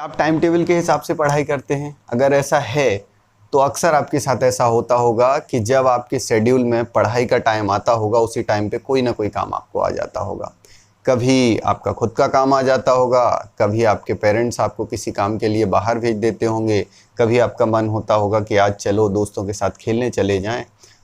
आप time table के हिसाब से पढ़ाई करते हैं? अगर ऐसा है तो अक्सर आपके साथ ऐसा होता होगा कि जब आपके शेड्यूल में पढ़ाई का टाइम आता होगा उसी टाइम पे कोई ना कोई काम आपको आ जाता होगा। कभी आपका खुद का काम आ जाता होगा, कभी आपके पेरेंट्स आपको किसी काम के लिए बाहर भेज देते होंगे, कभी आपका मन होता होगा कि आज चलो दोस्तों के साथ खेलने चले जाएं,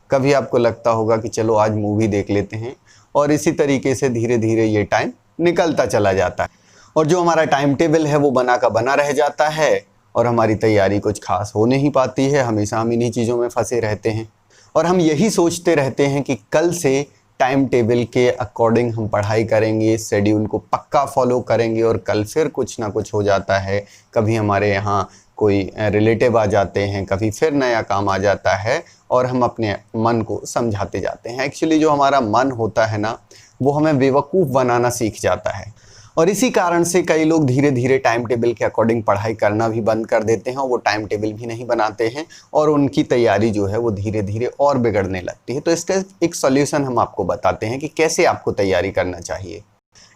कभी आपको लगता होगा कि चलो आज मूवी देख लेते हैं। और इसी तरीके से धीरे धीरे ये टाइम निकलता चला जाता है और जो हमारा टाइम टेबल है वो बना का बना रह जाता है और हमारी तैयारी कुछ खास हो नहीं पाती है। हमेशा हम इन्हीं चीज़ों में फंसे रहते हैं और हम यही सोचते रहते हैं कि कल से टाइम टेबल के अकॉर्डिंग हम पढ़ाई करेंगे, शेड्यूल को पक्का फॉलो करेंगे और कल फिर कुछ ना कुछ हो जाता है। कभी हमारे यहाँ कोई रिलेटिव आ जाते हैं, कभी फिर नया काम आ जाता है और हम अपने मन को समझाते जाते हैं। एक्चुअली जो हमारा मन होता है ना, वो हमें बेवकूफ़ बनाना सीख जाता है और इसी कारण से कई लोग धीरे धीरे टाइम टेबल के अकॉर्डिंग पढ़ाई करना भी बंद कर देते हैं और वो टाइम टेबल भी नहीं बनाते हैं और उनकी तैयारी जो है वो धीरे धीरे और बिगड़ने लगती है। तो इसका एक सॉल्यूशन हम आपको बताते हैं कि कैसे आपको तैयारी करना चाहिए।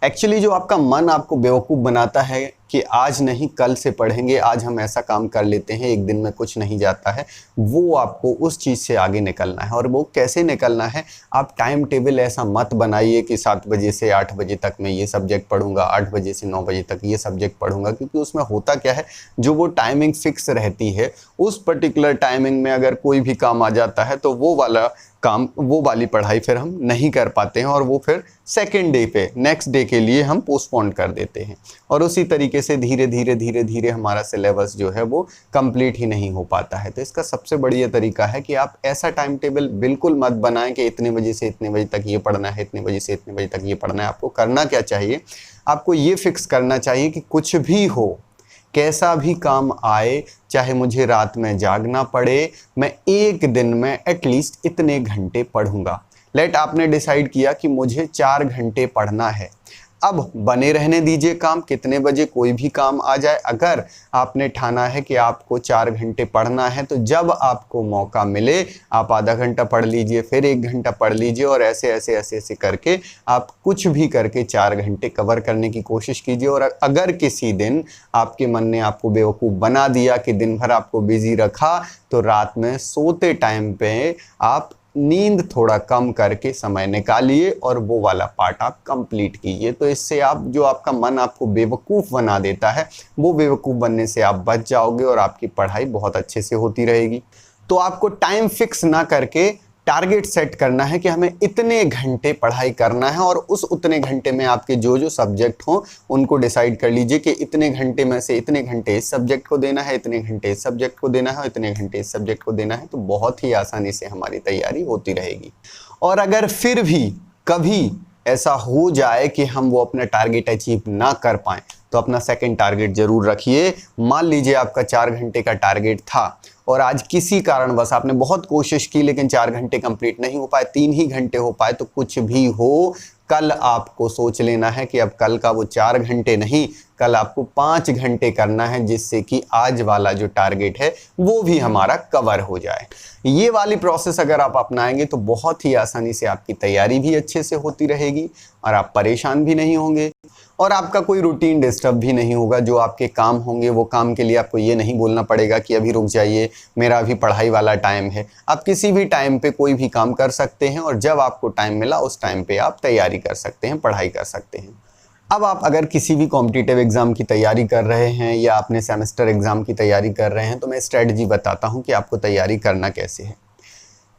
एक्चुअली जो आपका मन आपको बेवकूफ़ बनाता है कि आज नहीं कल से पढ़ेंगे, आज हम ऐसा काम कर लेते हैं, एक दिन में कुछ नहीं जाता है, वो आपको उस चीज़ से आगे निकलना है। और वो कैसे निकलना है, आप टाइम टेबल ऐसा मत बनाइए कि 7 बजे से 8 बजे तक मैं ये सब्जेक्ट पढ़ूंगा, 8 बजे से 9 बजे तक ये सब्जेक्ट पढ़ूंगा, क्योंकि उसमें होता क्या है, जो वो टाइमिंग फिक्स रहती है उस पर्टिकुलर टाइमिंग में अगर कोई भी काम आ जाता है तो वो वाला काम, वो वाली पढ़ाई फिर हम नहीं कर पाते हैं और वो फिर सेकेंड डे पे, नेक्स्ट डे के लिए हम पोस्टपोन कर देते हैं और उसी तरीके से धीरे धीरे हमारा सिलेबस जो है वो कंप्लीट ही नहीं हो पाता है। तो इसका सबसे बढ़िया तरीका है कि आप ऐसा टाइम टेबल बिल्कुल मत बनाएं कि इतने बजे से इतने बजे तक ये पढ़ना है, इतने बजे से इतने बजे तक ये पढ़ना है। आपको करना क्या चाहिए, आपको ये फिक्स करना चाहिए कि कुछ भी हो, कैसा भी काम आए, चाहे मुझे रात में जागना पड़े, मैं एक दिन में एटलीस्ट इतने घंटे पढ़ूंगा। लेट आपने डिसाइड किया कि मुझे 4 घंटे पढ़ना है, अब बने रहने दीजिए काम, कितने बजे कोई भी काम आ जाए। अगर आपने ठाना है कि आपको 4 घंटे पढ़ना है तो जब आपको मौका मिले आप आधा घंटा पढ़ लीजिए, फिर 1 घंटा पढ़ लीजिए और ऐसे करके आप कुछ भी करके 4 घंटे कवर करने की कोशिश कीजिए। और अगर किसी दिन आपके मन ने आपको बेवकूफ़ बना दिया कि दिन भर आपको बिजी रखा, तो रात में सोते टाइम पे आप नींद थोड़ा कम करके समय निकालिए और वो वाला पार्ट आप कंप्लीट कीजिए। तो इससे आप, जो आपका मन आपको बेवकूफ़ बना देता है, वो बेवकूफ़ बनने से आप बच जाओगे और आपकी पढ़ाई बहुत अच्छे से होती रहेगी। तो आपको टाइम फिक्स ना करके टारगेट सेट करना है कि हमें इतने घंटे पढ़ाई करना है और उस उतने घंटे में आपके जो जो सब्जेक्ट हों उनको डिसाइड कर लीजिए कि इतने घंटे में से इतने घंटे इस सब्जेक्ट को देना है, इतने घंटे इस सब्जेक्ट को देना है, इतने घंटे इस सब्जेक्ट को देना है। तो बहुत ही आसानी से हमारी तैयारी होती रहेगी। और अगर फिर भी कभी ऐसा हो जाए कि हम वो अपना टारगेट अचीव ना कर पाएँ तो अपना सेकंड टारगेट जरूर रखिए। मान लीजिए आपका 4 घंटे का टारगेट था और आज किसी कारणवश आपने बहुत कोशिश की लेकिन 4 घंटे कंप्लीट नहीं हो पाए, 3 ही घंटे हो पाए, तो कुछ भी हो, कल आपको सोच लेना है कि अब कल का वो 4 घंटे नहीं, कल आपको 5 घंटे करना है, जिससे कि आज वाला जो टारगेट है वो भी हमारा कवर हो जाए। ये वाली प्रोसेस अगर आप अपनाएंगे तो बहुत ही आसानी से आपकी तैयारी भी अच्छे से होती रहेगी और आप परेशान भी नहीं होंगे और आपका कोई रूटीन डिस्टर्ब भी नहीं होगा। जो आपके काम होंगे वो काम के लिए आपको ये नहीं बोलना पड़ेगा कि अभी रुक जाइए, मेरा अभी पढ़ाई वाला टाइम है। आप किसी भी टाइम पे कोई भी काम कर सकते हैं और जब आपको टाइम मिला उस टाइम पे आप तैयारी कर सकते हैं, पढ़ाई कर सकते हैं। अब आप अगर किसी भी कॉम्पिटिटिव एग्जाम की तैयारी कर रहे हैं या अपने सेमेस्टर एग्जाम की तैयारी कर रहे हैं तो मैं स्ट्रेटजी बताता हूं कि आपको तैयारी करना कैसे है।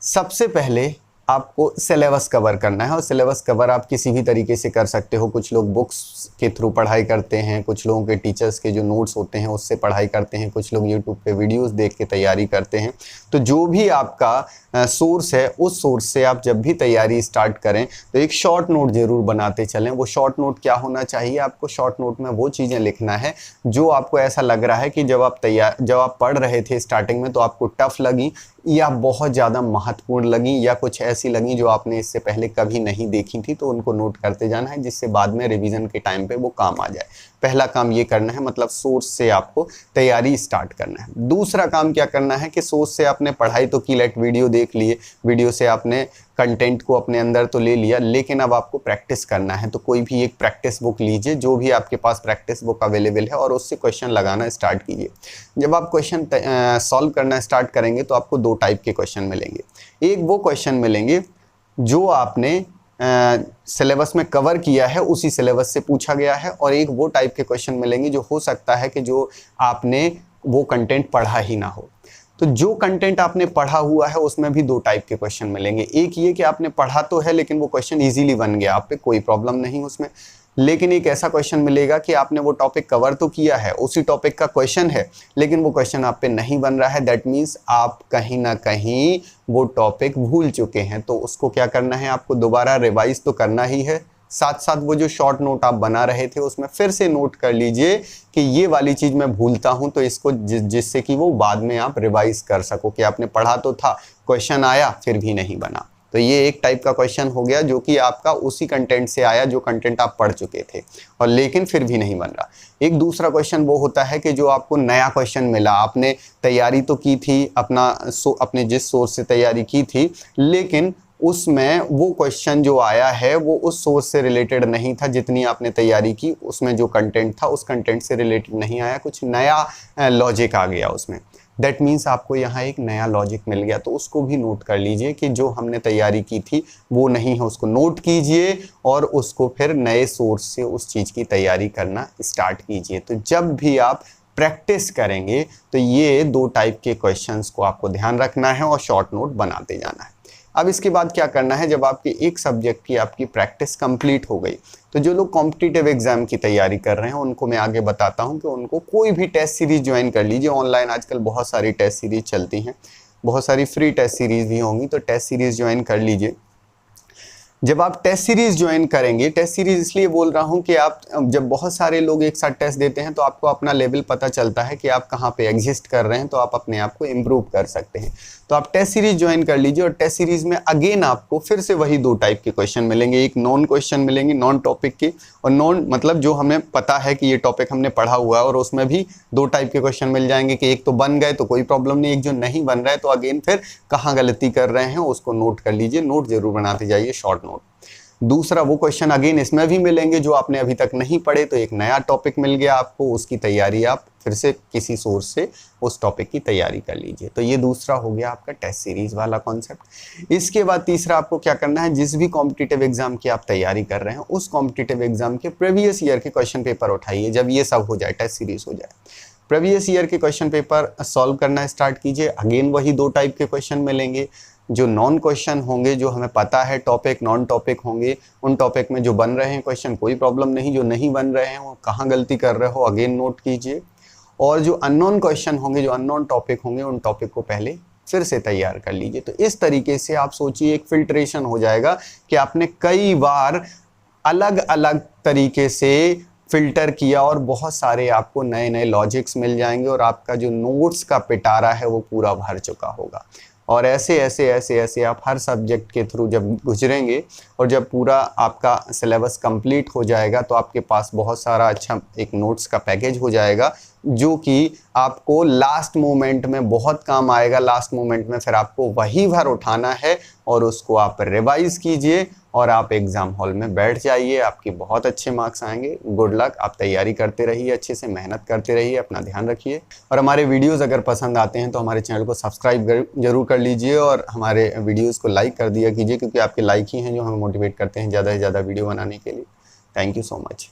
सबसे पहले आपको सिलेबस कवर करना है और सिलेबस कवर आप किसी भी तरीके से कर सकते हो। कुछ लोग बुक्स के थ्रू पढ़ाई करते हैं, कुछ लोगों के टीचर्स के जो नोट्स होते हैं उससे पढ़ाई करते हैं, कुछ लोग यूट्यूब पे वीडियोस देख के तैयारी करते हैं। तो जो भी आपका सोर्स है उस सोर्स से आप जब भी तैयारी स्टार्ट करें तो एक शॉर्ट नोट ज़रूर बनाते चलें। वो शॉर्ट नोट क्या होना चाहिए, आपको शॉर्ट नोट में वो चीज़ें लिखना है जो आपको ऐसा लग रहा है कि जब आप पढ़ रहे थे स्टार्टिंग में तो आपको टफ लगी, या बहुत ज़्यादा महत्वपूर्ण लगी या कुछ ऐसी लगी जो आपने इससे पहले कभी नहीं देखी थी, तो उनको नोट करते जाना है, जिससे बाद में रिवीजन के टाइम पे वो काम आ जाए। पहला काम ये करना है, मतलब सोर्स से आपको तैयारी स्टार्ट करना है। दूसरा काम क्या करना है कि सोर्स से आपने पढ़ाई तो की, लाइक वीडियो देख लिए, वीडियो से आपने कंटेंट को अपने अंदर तो ले लिया, लेकिन अब आपको प्रैक्टिस करना है। तो कोई भी एक प्रैक्टिस बुक लीजिए, जो भी आपके पास प्रैक्टिस बुक अवेलेबल है, और उससे क्वेश्चन लगाना स्टार्ट कीजिए। जब आप क्वेश्चन सॉल्व करना स्टार्ट करेंगे तो आपको दो टाइप के क्वेश्चन मिलेंगे। एक वो क्वेश्चन मिलेंगे जो आपने सिलेबस में कवर किया है, उसी सिलेबस से पूछा गया है, और एक वो टाइप के क्वेश्चन मिलेंगे जो हो सकता है कि जो आपने वो कंटेंट पढ़ा ही ना हो। तो जो कंटेंट आपने पढ़ा हुआ है उसमें भी दो टाइप के क्वेश्चन मिलेंगे। एक ये कि आपने पढ़ा तो है लेकिन वो क्वेश्चन इजीली बन गया, आप पे कोई प्रॉब्लम नहीं उसमें। लेकिन एक ऐसा क्वेश्चन मिलेगा कि आपने वो टॉपिक कवर तो किया है, उसी टॉपिक का क्वेश्चन है, लेकिन वो क्वेश्चन आप पे नहीं बन रहा है। दैट मीन्स आप कहीं ना कहीं वो टॉपिक भूल चुके हैं। तो उसको क्या करना है, आपको दोबारा रिवाइज तो करना ही है, साथ साथ वो जो शॉर्ट नोट आप बना रहे थे उसमें फिर से नोट कर लीजिए कि ये वाली चीज़ मैं भूलता हूं, तो इसको जिससे कि वो बाद में आप रिवाइज कर सको कि आपने पढ़ा तो था, क्वेश्चन आया फिर भी नहीं बना। तो ये एक टाइप का क्वेश्चन हो गया जो कि आपका उसी कंटेंट से आया जो कंटेंट आप पढ़ चुके थे, और लेकिन फिर भी नहीं बन रहा। एक दूसरा क्वेश्चन वो होता है कि जो आपको नया क्वेश्चन मिला, आपने तैयारी तो की थी अपने जिस सोर्स से तैयारी की थी, लेकिन उसमें वो क्वेश्चन जो आया है वो उस सोर्स से रिलेटेड नहीं था, जितनी आपने तैयारी की उसमें जो कंटेंट था उस कंटेंट से रिलेटेड नहीं आया, कुछ नया लॉजिक आ गया उसमें। दैट मीन्स आपको यहाँ एक नया लॉजिक मिल गया, तो उसको भी नोट कर लीजिए कि जो हमने तैयारी की थी वो नहीं है, उसको नोट कीजिए और उसको फिर नए सोर्स से उस चीज़ की तैयारी करना स्टार्ट कीजिए। तो जब भी आप प्रैक्टिस करेंगे तो ये दो टाइप के क्वेश्चंस को आपको ध्यान रखना है और शॉर्ट नोट बनाते जाना है। अब इसके बाद क्या करना है, जब आपके एक सब्जेक्ट की आपकी प्रैक्टिस कंप्लीट हो गई, तो जो लोग कॉम्पिटिटिव एग्जाम की तैयारी कर रहे हैं उनको मैं आगे बताता हूं कि उनको कोई भी टेस्ट सीरीज ज्वाइन कर लीजिए। ऑनलाइन आजकल बहुत सारी टेस्ट सीरीज चलती हैं, बहुत सारी फ्री टेस्ट सीरीज भी होंगी, तो टेस्ट सीरीज ज्वाइन कर लीजिए। जब आप टेस्ट सीरीज ज्वाइन करेंगे, टेस्ट सीरीज इसलिए बोल रहा हूं कि आप जब बहुत सारे लोग एक साथ टेस्ट देते हैं तो आपको अपना लेवल पता चलता है कि आप कहां पे एग्जिस्ट कर रहे हैं, तो आप अपने आप को इम्प्रूव कर सकते हैं। तो आप टेस्ट सीरीज ज्वाइन कर लीजिए, और टेस्ट सीरीज में अगेन आपको फिर से वही दो टाइप के क्वेश्चन मिलेंगे। एक नॉन क्वेश्चन मिलेंगे, नॉन टॉपिक के, और नॉन मतलब जो हमें पता है कि ये टॉपिक हमने पढ़ा हुआ है, और उसमें भी दो टाइप के क्वेश्चन मिल जाएंगे कि एक तो बन गए तो कोई प्रॉब्लम नहीं, एक जो नहीं बन रहा है तो अगेन फिर कहाँ गलती कर रहे हैं उसको नोट कर लीजिए, नोट जरूर बनाते जाइए, शॉर्ट नोट। दूसरा वो क्वेश्चन अगेन इसमें भी मिलेंगे जो आपने अभी तक नहीं पढ़े, तो एक नया टॉपिक मिल गया आपको, उसकी तैयारी आप फिर से किसी सोर्स से उस टॉपिक की तैयारी कर लीजिए। तो ये दूसरा हो गया आपका टेस्ट सीरीज वाला कॉन्सेप्ट। इसके बाद तीसरा आपको क्या करना है, जिस भी कॉम्पिटिटिव एग्जाम की आप तैयारी कर रहे हैं उस कॉम्पिटिटिव एग्जाम के प्रीवियस ईयर के क्वेश्चन पेपर उठाइए। जब ये सब हो जाए, टेस्ट सीरीज हो जाए, प्रीवियस ईयर के क्वेश्चन पेपर सॉल्व करना स्टार्ट कीजिए। अगेन वही दो टाइप के क्वेश्चन मिलेंगे, जो नॉन क्वेश्चन होंगे, जो हमें पता है टॉपिक, नॉन टॉपिक होंगे, उन टॉपिक में जो बन रहे हैं क्वेश्चन कोई प्रॉब्लम नहीं, जो नहीं बन रहे हैं वो कहाँ गलती कर रहे हो अगेन नोट कीजिए। और जो अननोन क्वेश्चन होंगे, जो अननोन टॉपिक होंगे, उन टॉपिक को पहले फिर से तैयार कर लीजिए। तो इस तरीके से आप सोचिए एक फिल्ट्रेशन हो जाएगा कि आपने कई बार अलग अलग तरीके से फिल्टर किया और बहुत सारे आपको नए नए लॉजिक्स मिल जाएंगे, और आपका जो नोट्स का पिटारा है वो पूरा भर चुका होगा। और ऐसे ऐसे ऐसे ऐसे आप हर सब्जेक्ट के थ्रू जब गुजरेंगे और जब पूरा आपका सिलेबस कंप्लीट हो जाएगा तो आपके पास बहुत सारा अच्छा एक नोट्स का पैकेज हो जाएगा, जो कि आपको लास्ट मोमेंट में बहुत काम आएगा। लास्ट मोमेंट में फिर आपको वही भर उठाना है और उसको आप रिवाइज कीजिए और आप एग्ज़ाम हॉल में बैठ जाइए, आपके बहुत अच्छे मार्क्स आएंगे। गुड लक, आप तैयारी करते रहिए, अच्छे से मेहनत करते रहिए, अपना ध्यान रखिए। और हमारे वीडियोस अगर पसंद आते हैं तो हमारे चैनल को सब्सक्राइब जरूर कर लीजिए और हमारे वीडियोस को लाइक कर दिया कीजिए, क्योंकि आपके लाइक ही हैं जो हमें मोटिवेट करते हैं ज़्यादा से ज़्यादा वीडियो बनाने के लिए। Thank you so much.